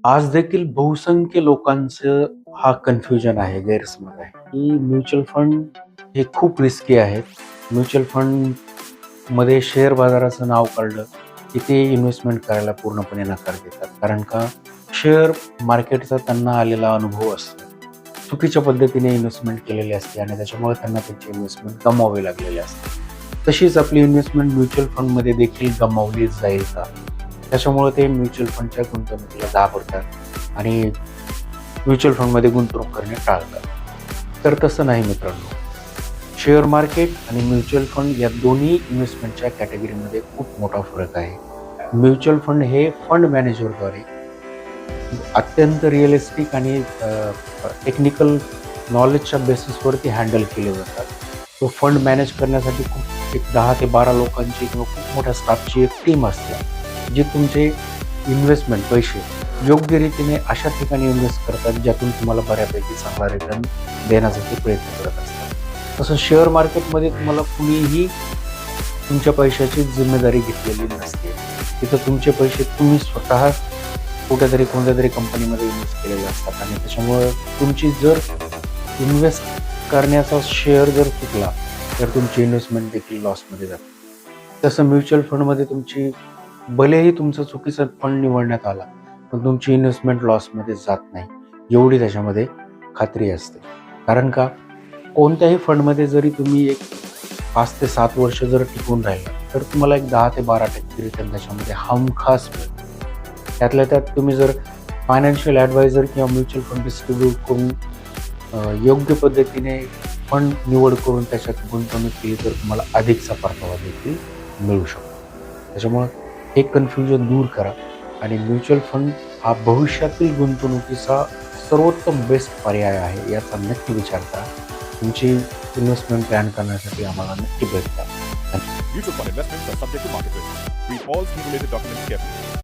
आज देखील बहुसंख्य लोकांचं हा कन्फ्युजन आहे, गैरसमज आहे, की म्युच्युअल फंड हे खूप रिस्की आहेत. म्युच्युअल फंडमध्ये शेअर बाजाराचं नाव काढलं, की ते इन्व्हेस्टमेंट करायला पूर्णपणे नकार देतात. कारण का शेअर मार्केटचा त्यांना आलेला अनुभव असतो. चुकीच्या पद्धतीने इन्व्हेस्टमेंट केलेली असते आणि त्याच्यामुळे त्यांना त्यांची इन्व्हेस्टमेंट गमावावी लागलेली असते. तशीच आपली इन्व्हेस्टमेंट म्युच्युअल फंडमध्ये देखील गमावलीच जाईल का? त्याच्यामुळे ते म्युच्युअल फंडच्या गुंतवणुकीला घाबरतात आणि म्युच्युअल फंडमध्ये गुंतवणूक करणे टाळतात. तर तसं नाही मित्रांनो. शेअर मार्केट आणि म्युच्युअल फंड या दोन्ही इन्व्हेस्टमेंटच्या कॅटेगरीमध्ये खूप मोठा फरक आहे. म्युच्युअल फंड हे फंड मॅनेजरद्वारे अत्यंत रिअलिस्टिक आणि टेक्निकल नॉलेजच्या बेसिसवरती हँडल केले जातात. तो फंड मॅनेज करण्यासाठी खूप एक 10 ते 12 लोकांची किंवा खूप मोठ्या स्टाफची एक टीम असते, जी तुमचे इन्व्हेस्टमेंट पैसे योग्य रीतीने अशा ठिकाणी इन्व्हेस्ट करतात, ज्यातून तुम्हाला बऱ्यापैकी चांगला रिटर्न देण्यासाठी प्रयत्न करत असतात. तसं शेअर मार्केटमध्ये तुम्हाला कुणीही तुमच्या पैशाची जिम्मेदारी घेतलेली नसते. तिथं तुमचे पैसे तुम्ही स्वतः कुठेतरी कोणत्यातरी कंपनीमध्ये इन्व्हेस्ट केलेले असतात आणि त्याच्यामुळं तुमची जर इन्व्हेस्ट करण्याचा शेअर जर चुकला, तर तुमची इन्व्हेस्टमेंट देखील लॉसमध्ये जाते. तसं म्युच्युअल फंडमध्ये तुमची भलेही तुमचा चुकीचा फंड निवडण्यात आला, पण तुमची इन्व्हेस्टमेंट लॉसमध्ये जात नाही, एवढी त्याच्यामध्ये खात्री असते. कारण का कोणत्याही फंडमध्ये जरी तुम्ही एक 5 ते 7 वर्ष जर टिकून राहिला, तर तुम्हाला एक 10 ते 12% रिटर्न त्याच्यामध्ये हमखास मिळेल. त्यातल्या त्यात तुम्ही जर फायनान्शियल ॲडवायझर किंवा म्युच्युअल फंड डिस्ट्रीब्यूट करून योग्य पद्धतीने फंड निवड करून त्याच्यात गुंतवणूक केली, तर तुम्हाला अधिकचा परतावा देखील मिळू शकतो. त्याच्यामुळं हे कन्फ्युजन दूर करा आणि म्युच्युअल फंड हा भविष्यातील गुंतवणुकीचा सर्वोत्तम बेस्ट पर्याय आहे, याचा नक्की विचार करा. तुमची इन्व्हेस्टमेंट प्लॅन करण्यासाठी आम्हाला नक्की भेट द्या. Mutual fund investments are subject to market risk. Read all scheme-related documents carefully.